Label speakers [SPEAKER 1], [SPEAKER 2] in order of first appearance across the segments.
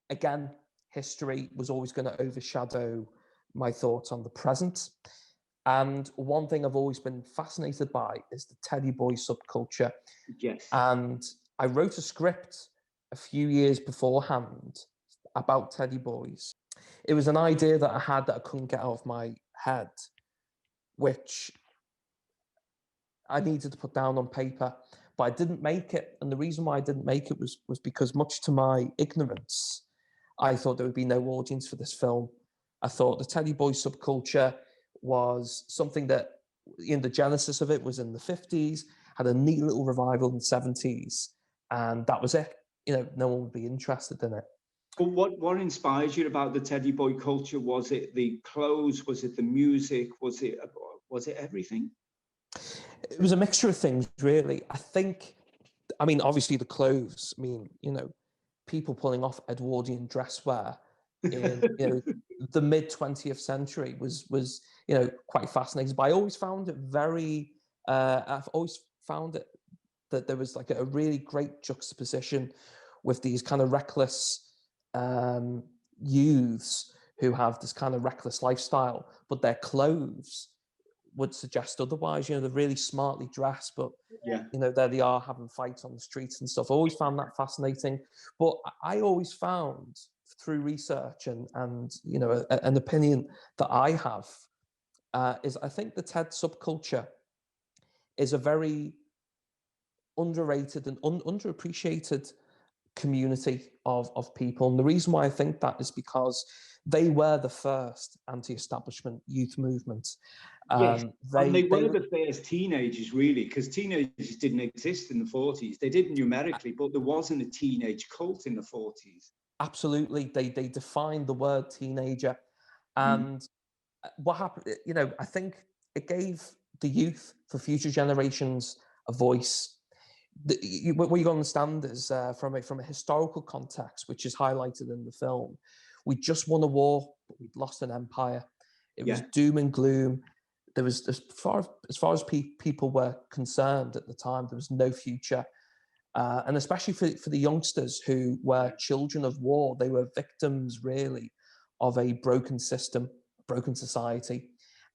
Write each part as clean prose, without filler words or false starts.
[SPEAKER 1] again, history was always going to overshadow my thoughts on the present. And one thing I've always been fascinated by is the teddy boy subculture.
[SPEAKER 2] Yes.
[SPEAKER 1] And I wrote a script a few years beforehand about teddy boys. It was an idea that I had that I couldn't get out of my head, which I needed to put down on paper, but I didn't make it. And the reason why I didn't make it was because, much to my ignorance, I thought there would be no audience for this film. I thought the teddy boy subculture was something that, in the genesis of it, was in the 50s, had a neat little revival in the 70s, and that was it. No one would be interested in it.
[SPEAKER 2] But what inspired you about the teddy boy culture? Was it the clothes? Was it the music? Was it everything?
[SPEAKER 1] It was a mixture of things, really. I mean, obviously the clothes. I mean, people pulling off Edwardian dress wear in the mid 20th century was quite fascinating. But I always found it I've always found it that there was like a really great juxtaposition with these kind of reckless youths who have this kind of reckless lifestyle, but their clothes would suggest otherwise. They're really smartly dressed, but there they are having fights on the streets and stuff. I always found that fascinating. But I always found, through research and an opinion that I have, is I think the TED subculture is a very underrated and underappreciated community of people. And the reason why I think that is because they were the first anti-establishment youth movement.
[SPEAKER 2] Yes, and they were the first teenagers, really, because teenagers didn't exist in the 40s. They did numerically, but there wasn't a teenage cult in the 40s.
[SPEAKER 1] Absolutely. They defined the word teenager. And what happened, I think it gave the youth, for future generations, a voice. What you're going to understand is, from a historical context, which is highlighted in the film, we just won a war, but we'd lost an empire. It was doom and gloom. There was, as far as people were concerned at the time, there was no future. And especially for the youngsters who were children of war, they were victims, really, of a broken system, broken society.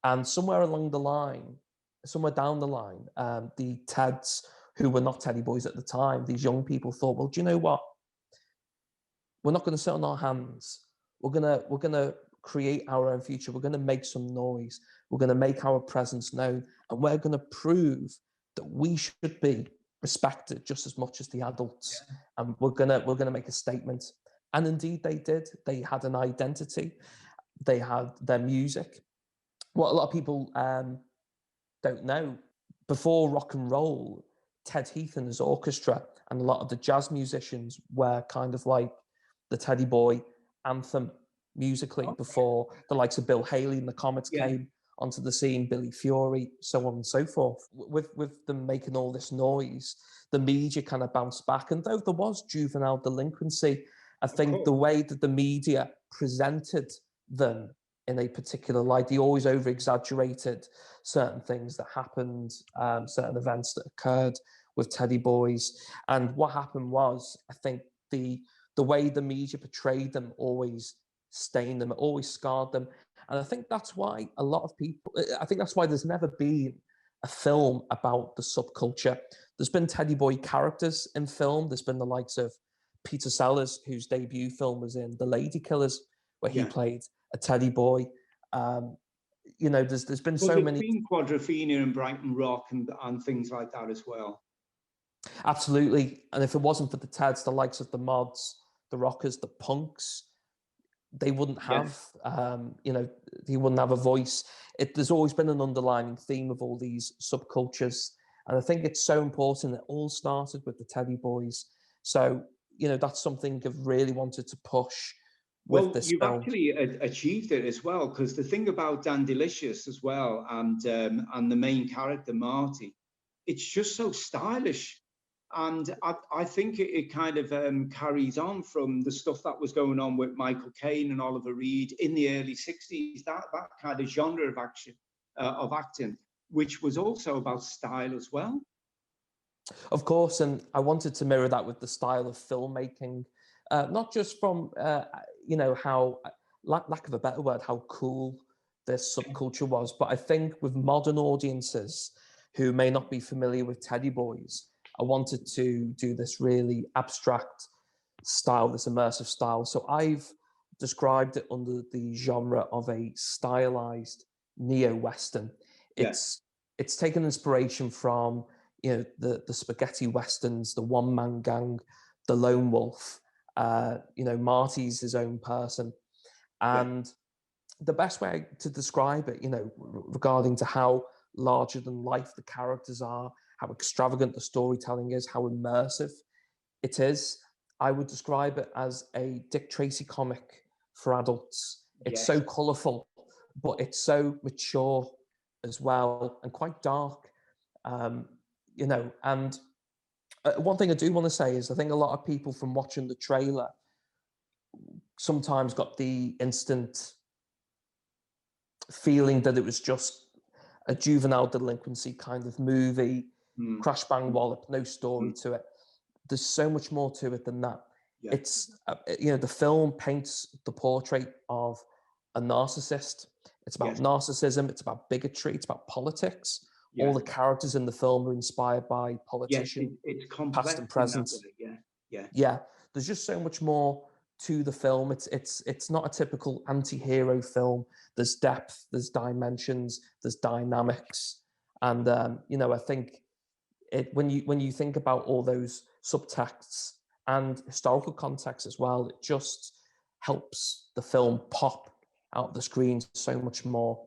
[SPEAKER 1] And somewhere down the line, the Teds, who were not teddy boys at the time, these young people thought, well, do you know what? We're not going to sit on our hands. We're gonna create our own future. We're going to make some noise. We're going to make our presence known, and we're going to prove that we should be respected just as much as the adults. And we're gonna make a statement. And indeed, they did. They had an identity. They had their music. What a lot of people don't know, before rock and roll, Ted Heath and his orchestra and a lot of the jazz musicians were kind of like the Teddy Boy anthem musically, before the likes of Bill Haley and the Comets came onto the scene, Billy Fury, so on and so forth. With them making all this noise, the media kind of bounced back. And though there was juvenile delinquency, I think the way that the media presented them in a particular light, they always over-exaggerated certain things that happened, certain events that occurred with Teddy Boys. And what happened was, I think the way the media portrayed them always stained them, it always scarred them. And I think that's why there's never been a film about the subculture. There's been Teddy Boy characters in film. There's been the likes of Peter Sellers, whose debut film was in The Lady Killers, where he played a Teddy Boy. There's been so many.
[SPEAKER 2] Queen Quadrophenia and Brighton Rock and things like that as well.
[SPEAKER 1] Absolutely. And if it wasn't for the Teds, the likes of the Mods, the Rockers, the Punks, they wouldn't have, they wouldn't have a voice. There's always been an underlining theme of all these subcultures. And I think it's so important. It all started with the Teddy Boys. So, that's something I've really wanted to push with this film.
[SPEAKER 2] You've actually achieved it as well, because the thing about Dandilicious as well, and the main character, Marty, it's just so stylish. And I think it kind of carries on from the stuff that was going on with Michael Caine and Oliver Reed in the early 60s, that kind of genre of acting, which was also about style as well.
[SPEAKER 1] Of course, and I wanted to mirror that with the style of filmmaking not just from you know, how, lack of a better word, how cool this subculture was, but I think with modern audiences who may not be familiar with Teddy Boys, I wanted to do this really abstract style, this immersive style. So I've described it under the genre of a stylized neo-Western. It's taken inspiration from, you know, the spaghetti westerns, the one-man gang, the lone wolf. You know, Marty's his own person. And the best way to describe it, you know, regarding to how larger than life the characters are, how extravagant the storytelling is, how immersive it is, I would describe it as a Dick Tracy comic for adults. It's so colourful, but it's so mature as well, and quite dark. You know, and one thing I do want to say is I think a lot of people from watching the trailer sometimes got the instant feeling that it was just a juvenile delinquency kind of movie, crash bang wallop, no story to it. There's so much more to it than that. It's, you know, the film paints the portrait of a narcissist. It's about narcissism. It's about bigotry. It's about politics. All the characters in the film are inspired by politicians,
[SPEAKER 2] it's complex,
[SPEAKER 1] past and present. Yeah. There's just so much more to the film. It's not a typical anti-hero film. There's depth, there's dimensions, there's dynamics, and you know, I think when you think about all those subtexts and historical context as well, it just helps the film pop out of the screen so much more.